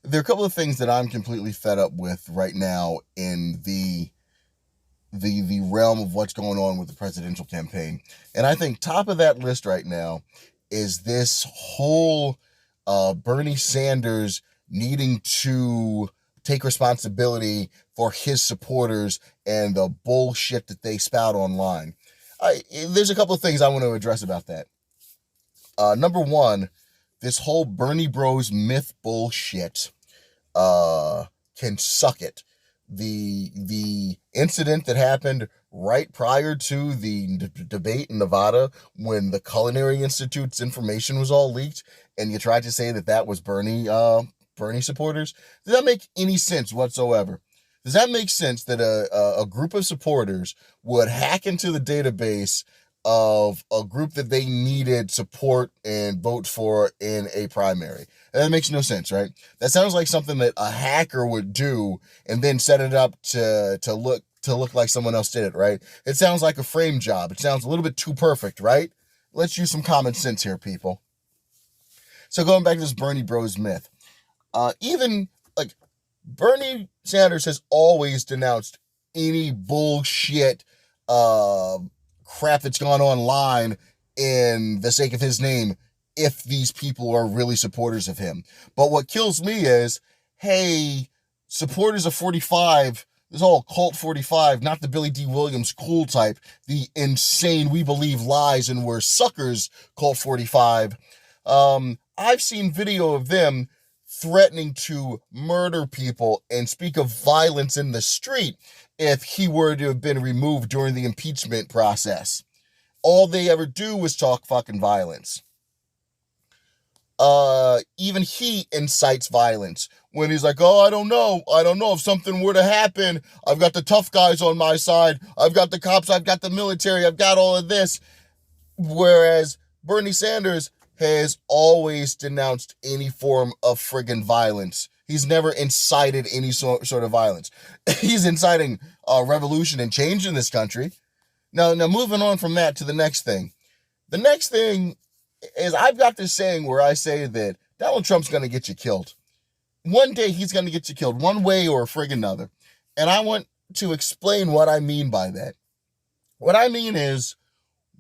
there are a couple of things that I'm completely fed up with right now in the realm of what's going on with the presidential campaign. And I think top of that list right now is this whole Bernie Sanders needing to take responsibility for his supporters and the bullshit that they spout online. There's a couple of things I want to address about that. Number one, this whole Bernie Bros myth bullshit can suck it. The incident that happened right prior to the debate in Nevada, when the Culinary Institute's information was all leaked, and you tried to say that was Bernie supporters, does that make any sense whatsoever? Does that make sense that a group of supporters would hack into the database of a group that they needed support and vote for in a primary? And that makes no sense, right? That sounds like something that a hacker would do and then set it up to look like someone else did it, right? It sounds like a frame job. It sounds a little bit too perfect, right? Let's use some common sense here, people. So going back to this Bernie Bros myth, even like Bernie Sanders has always denounced any bullshit crap that's gone online in the sake of his name if these people are really supporters of him. But what kills me is, hey, supporters of 45, this whole cult 45, not the Billy D. Williams cool type, the insane we believe lies and we're suckers cult 45. I've seen video of them threatening to murder people and speak of violence in the street if he were to have been removed during the impeachment process. All they ever do was talk fucking violence. Even he incites violence when he's like, oh, I don't know if something were to happen. I've got the tough guys on my side. I've got the cops. I've got the military. I've got all of this. Whereas Bernie Sanders has always denounced any form of friggin' violence. He's never incited any sort of violence. He's inciting revolution and change in this country. Now moving on from that to the next thing. The next thing is, I've got this saying where I say that Donald Trump's going to get you killed. One day he's going to get you killed, one way or a friggin' another. And I want to explain what I mean by that. What I mean is,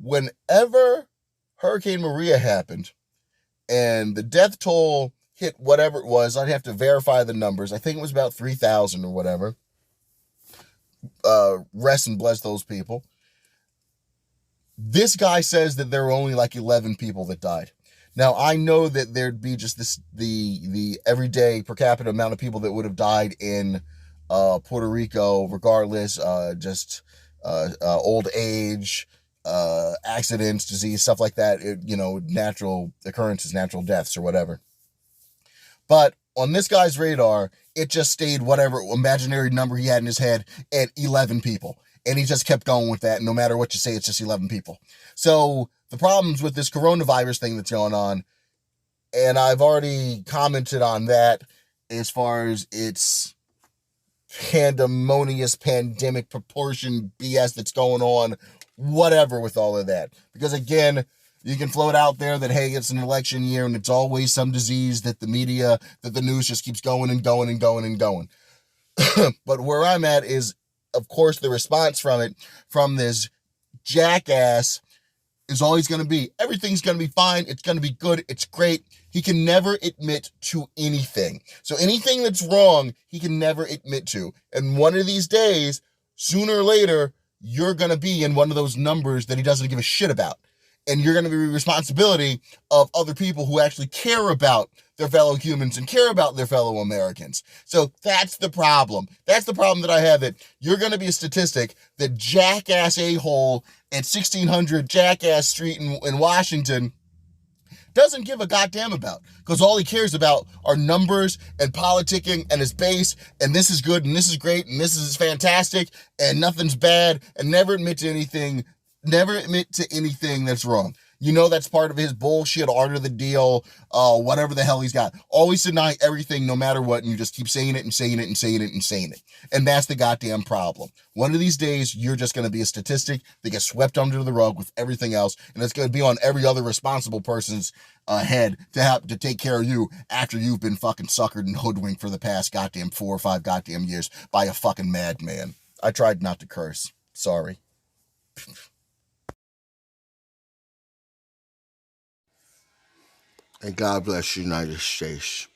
whenever Hurricane Maria happened and the death toll hit whatever it was, I'd have to verify the numbers. I think it was about 3,000 or whatever. Rest and bless those people. This guy says that there were only like 11 people that died. Now, I know that there'd be just the everyday per capita amount of people that would have died in Puerto Rico, regardless, old age, accidents, disease, stuff like that, natural occurrences, natural deaths or whatever. But on this guy's radar, it just stayed whatever imaginary number he had in his head at 11 people. And he just kept going with that. No matter what you say, it's just 11 people. So the problems with this coronavirus thing that's going on, and I've already commented on that as far as its pandemonious pandemic proportion BS that's going on, whatever with all of that. Because again, you can float out there that, hey, it's an election year and it's always some disease that the media, that the news just keeps going and going and going and going. But where I'm at is, of course, the response from this jackass is always going to be, everything's going to be fine, it's going to be good, it's great. He can never admit to anything. So anything that's wrong, he can never admit to. And one of these days, sooner or later, you're going to be in one of those numbers that he doesn't give a shit about. And you're going to be the responsibility of other people who actually care about their fellow humans and care about their fellow Americans. So that's the problem. That's the problem that I have, that you're going to be a statistic that jackass a-hole at 1600 Jackass Street in Washington doesn't give a goddamn about, because all he cares about are numbers and politicking and his base, and this is good and this is great and this is fantastic and nothing's bad, and never admit to anything that's wrong. You know that's part of his bullshit art of the deal, whatever the hell he's got. Always deny everything no matter what, and you just keep saying it and saying it and saying it and saying it. And that's the goddamn problem. One of these days, you're just going to be a statistic that gets swept under the rug with everything else, and it's going to be on every other responsible person's head to have to take care of you after you've been fucking suckered and hoodwinked for the past goddamn 4 or 5 goddamn years by a fucking madman. I tried not to curse. Sorry. And God bless the United States.